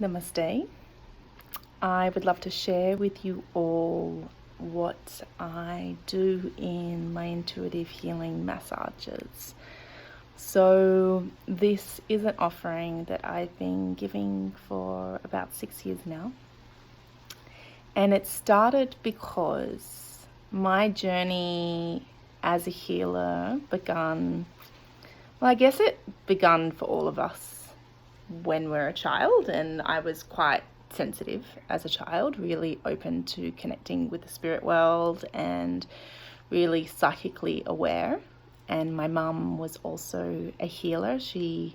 Namaste. I would love to share with you all what I do in my intuitive healing massages. So this is an offering that I've been giving for about 6 years now. And it started because my journey as a healer begun for all of us when we're a child, and I was quite sensitive as a child, really open to connecting with the spirit world and really psychically aware. And my mum was also a healer. She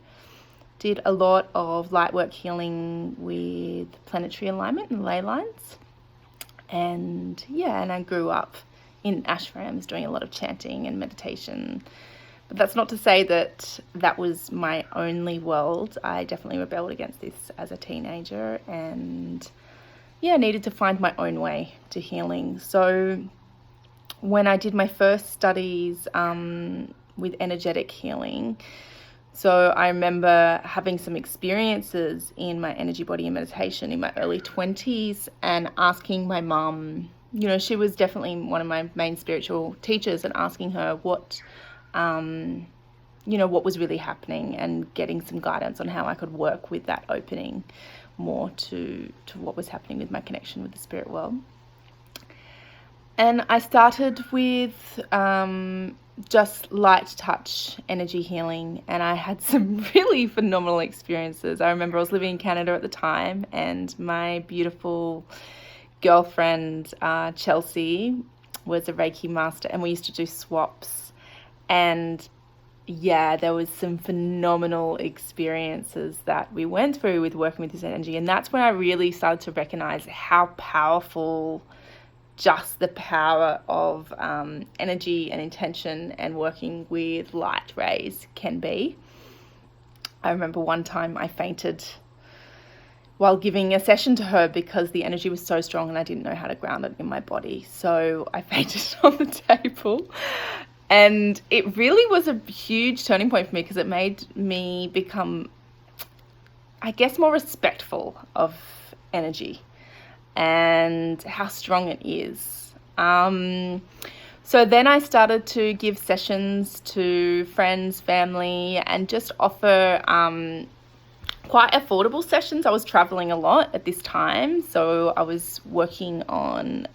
did a lot of light work healing with planetary alignment and ley lines. And I grew up in ashrams doing a lot of chanting and meditation. But that's not to say that that was my only world. I definitely rebelled against this as a teenager and needed to find my own way to healing. So when I did my first studies with energetic healing, so I remember having some experiences in my energy, body and meditation in my early 20s and asking my mum, she was definitely one of my main spiritual teachers, and asking her what was really happening and getting some guidance on how I could work with that opening more to what was happening with my connection with the spirit world. And I started with just light touch energy healing, and I had some really phenomenal experiences. I remember I was living in Canada at the time, and my beautiful girlfriend Chelsea was a Reiki master, and we used to do swaps. And there was some phenomenal experiences that we went through with working with this energy. And that's when I really started to recognize how powerful just the power of energy and intention and working with light rays can be. I remember one time I fainted while giving a session to her because the energy was so strong and I didn't know how to ground it in my body. So I fainted on the table. And it really was a huge turning point for me because it made me become, I guess, more respectful of energy and how strong it is. So then I started to give sessions to friends, family, and just offer quite affordable sessions. I was traveling a lot at this time, so I was working on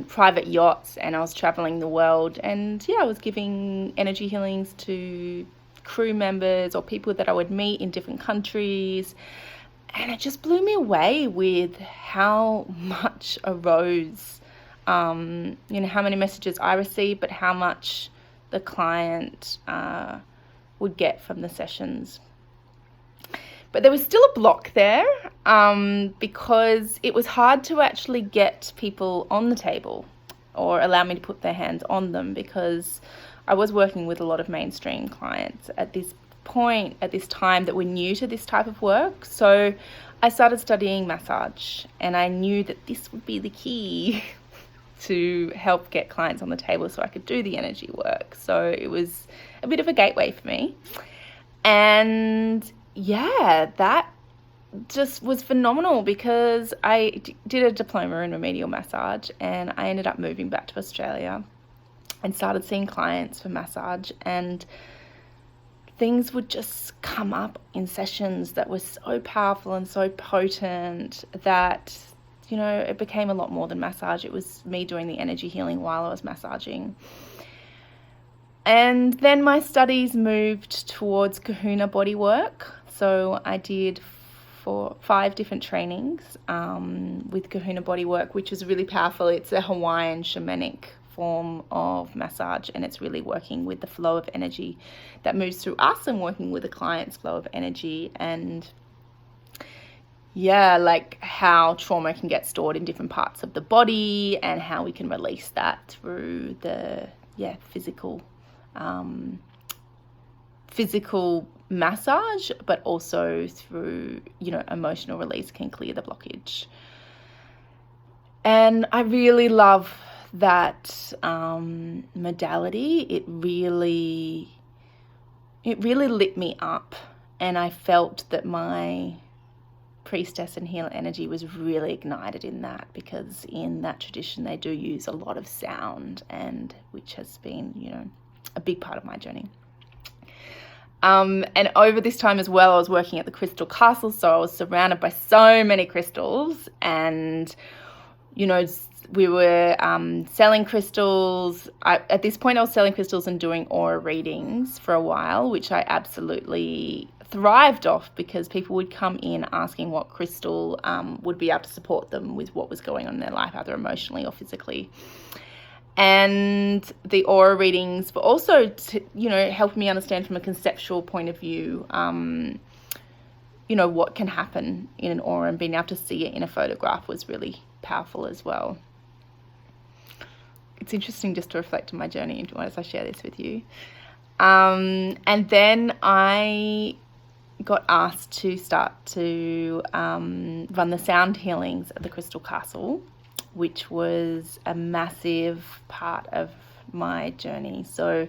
private yachts, and I was traveling the world, and I was giving energy healings to crew members or people that I would meet in different countries. And it just blew me away with how much arose, how many messages I received, but how much the client would get from the sessions. But there was still a block there because it was hard to actually get people on the table or allow me to put their hands on them, because I was working with a lot of mainstream clients at this point, at this time, that were new to this type of work. So I started studying massage, and I knew that this would be the key to help get clients on the table so I could do the energy work. So it was a bit of a gateway for me. And that just was phenomenal because I did a diploma in remedial massage, and I ended up moving back to Australia and started seeing clients for massage, and things would just come up in sessions that were so powerful and so potent that, it became a lot more than massage. It was me doing the energy healing while I was massaging. And then my studies moved towards Kahuna bodywork. So I did 5 different trainings with Kahuna bodywork, which was really powerful. It's a Hawaiian shamanic form of massage, and it's really working with the flow of energy that moves through us and working with the client's flow of energy, and like how trauma can get stored in different parts of the body and how we can release that through the physical massage, but also through emotional release can clear the blockage. And I really love that modality. It really lit me up, and I felt that my priestess and healer energy was really ignited in that, because in that tradition they do use a lot of sound, and which has been, a big part of my journey. And over this time as well, I was working at the Crystal Castle, so I was surrounded by so many crystals, and we were selling crystals. At this point I was selling crystals and doing aura readings for a while, which I absolutely thrived off, because people would come in asking what crystal would be able to support them with what was going on in their life, either emotionally or physically. And the aura readings were also helping me understand from a conceptual point of view what can happen in an aura, and being able to see it in a photograph was really powerful as well. It's interesting just to reflect on my journey as I share this with you. And then I got asked to start to run the sound healings at the Crystal Castle, which was a massive part of my journey. So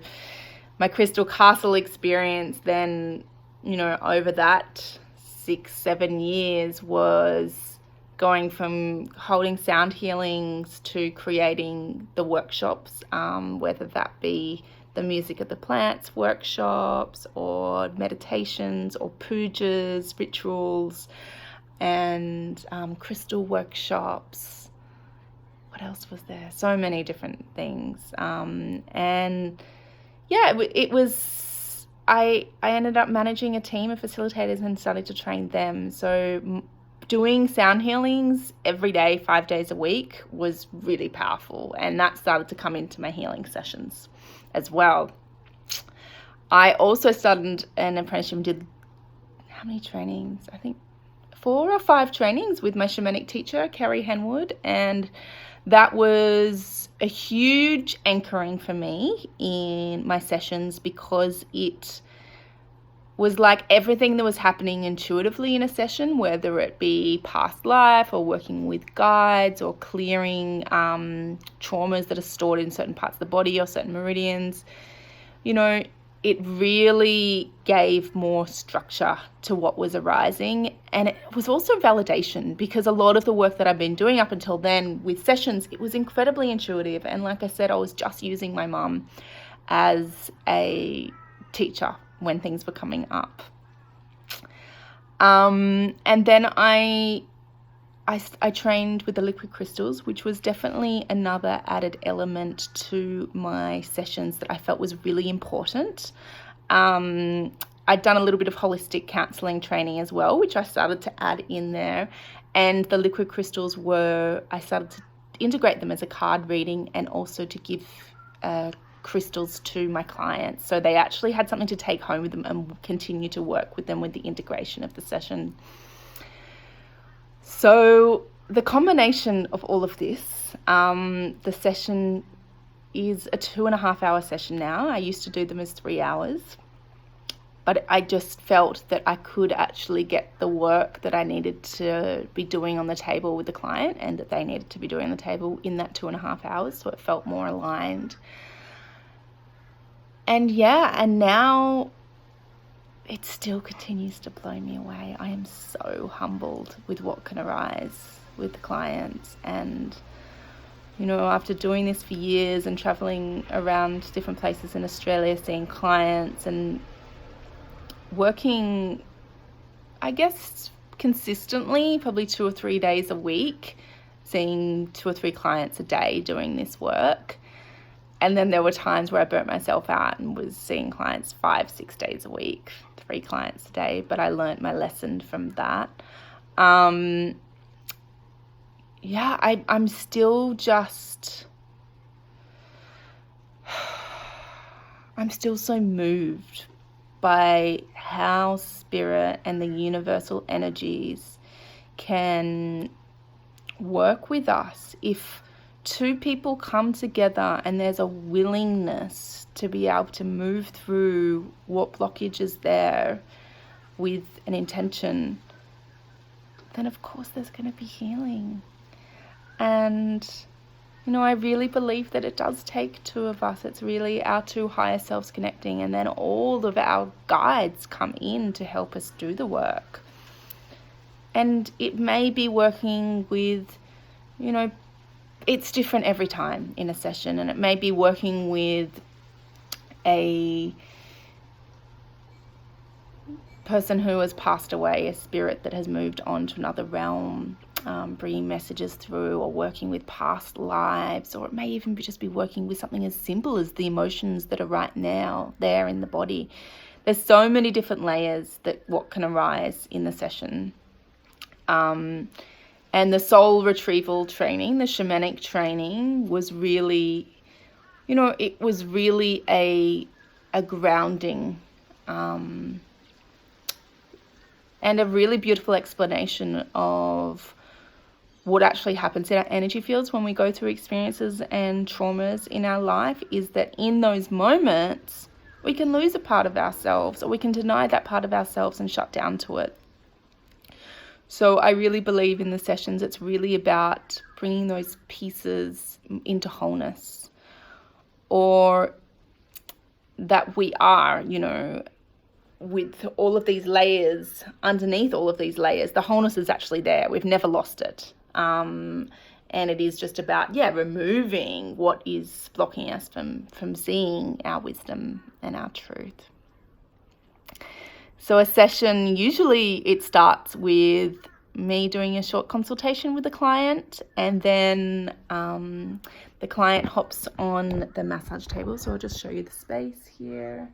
my Crystal Castle experience then, over that 6-7 years, was going from holding sound healings to creating the workshops, whether that be the music of the plants workshops or meditations or pujas, rituals, and crystal workshops. What else was there? So many different things. It was, I ended up managing a team of facilitators and started to train them. So doing sound healings every day, 5 days a week, was really powerful. And that started to come into my healing sessions as well. I also started an apprenticeship and did, how many trainings? I think 4 or 5 trainings with my shamanic teacher, Kerry Henwood, and that was a huge anchoring for me in my sessions, because it was like everything that was happening intuitively in a session, whether it be past life or working with guides or clearing traumas that are stored in certain parts of the body or certain meridians. It really gave more structure to what was arising. And it was also validation, because a lot of the work that I've been doing up until then with sessions, it was incredibly intuitive. And like I said, I was just using my mum as a teacher when things were coming up. And then I trained with the liquid crystals, which was definitely another added element to my sessions that I felt was really important. I'd done a little bit of holistic counselling training as well, which I started to add in there. And the liquid crystals I started to integrate them as a card reading, and also to give crystals to my clients. So they actually had something to take home with them and continue to work with them with the integration of the session. So the combination of all of this, the session is a 2.5-hour session now. I used to do them as 3 hours, but I just felt that I could actually get the work that I needed to be doing on the table with the client, and that they needed to be doing on the table in that 2.5 hours. So it felt more aligned. And now it still continues to blow me away. I am so humbled with what can arise with the clients. And, after doing this for years and traveling around different places in Australia, seeing clients and working, I guess, consistently, probably 2 or 3 days a week, seeing 2 or 3 clients a day doing this work. And then there were times where I burnt myself out and was seeing clients 5-6 days a week, 3 clients a day, but I learned my lesson from that. I'm still so moved by how spirit and the universal energies can work with us if 2 people come together and there's a willingness to be able to move through what blockage is there with an intention. Then of course there's going to be healing. And I really believe that it does take 2 of us. It's really our 2 higher selves connecting, and then all of our guides come in to help us do the work. And it may be working with, it's different every time in a session, and it may be working with a person who has passed away, a spirit that has moved on to another realm, bringing messages through, or working with past lives, or it may even just be working with something as simple as the emotions that are right now there in the body. There's so many different layers that what can arise in the session. And the soul retrieval training, the shamanic training, was really, it was really a grounding, and a really beautiful explanation of what actually happens in our energy fields when we go through experiences and traumas in our life, is that in those moments we can lose a part of ourselves, or we can deny that part of ourselves and shut down to it. So I really believe in the sessions it's really about bringing those pieces into wholeness, or that we are, with all of these layers, underneath all of these layers, the wholeness is actually there. We've never lost it. And it is just about, removing what is blocking us from seeing our wisdom and our truth. So a session, usually it starts with me doing a short consultation with the client, and then the client hops on the massage table. So I'll just show you the space here.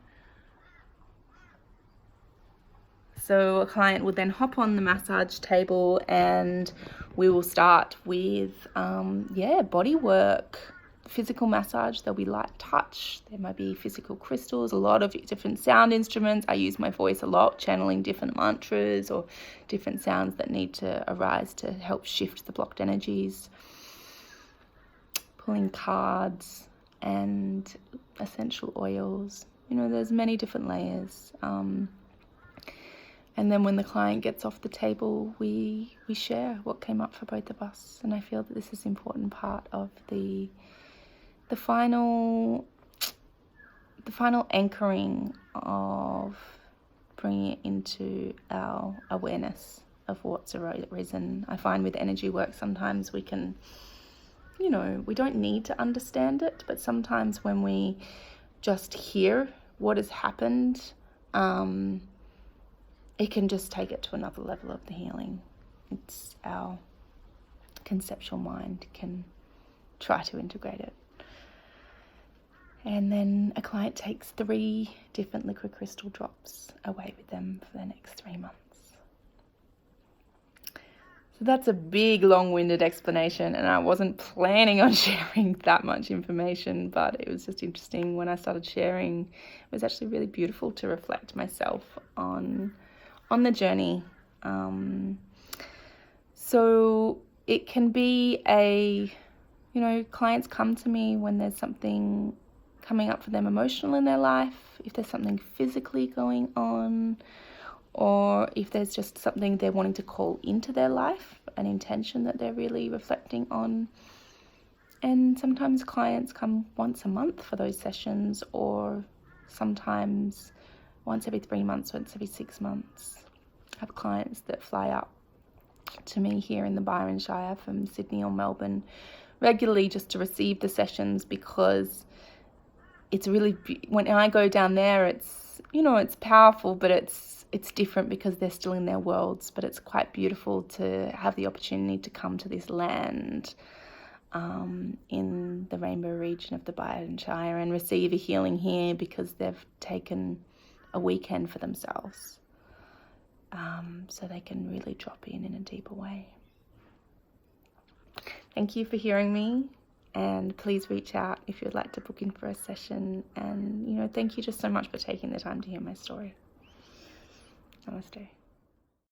So a client will then hop on the massage table, and we will start with, body work, physical massage. There'll be light touch. There might be physical crystals, a lot of different sound instruments. I use my voice a lot, channeling different mantras or different sounds that need to arise to help shift the blocked energies. Pulling cards and essential oils. There's many different layers. And then when the client gets off the table, we share what came up for both of us. And I feel that this is an important part of the final anchoring of bringing it into our awareness of what's arisen. I find with energy work, sometimes we can, we don't need to understand it, but sometimes when we just hear what has happened, it can just take it to another level of the healing. It's our conceptual mind can try to integrate it. And then a client takes 3 different liquid crystal drops away with them for the next 3 months. So that's a big, long-winded explanation, and I wasn't planning on sharing that much information, but it was just interesting when I started sharing. It was actually really beautiful to reflect myself on the journey. So it can be clients come to me when there's something coming up for them emotional in their life, if there's something physically going on, or if there's just something they're wanting to call into their life, an intention that they're really reflecting on. And sometimes clients come once a month for those sessions, or sometimes once every 3 months, once every 6 months. I have clients that fly up to me here in the Byron Shire from Sydney or Melbourne regularly just to receive the sessions, because it's really, when I go down there, it's, it's powerful, but it's different because they're still in their worlds. But it's quite beautiful to have the opportunity to come to this land in the Rainbow region of the Byron Shire and receive a healing here, because they've taken a weekend for themselves, so they can really drop in a deeper way. Thank you for hearing me, and please reach out if you'd like to book in for a session. And thank you just so much for taking the time to hear my story. Namaste.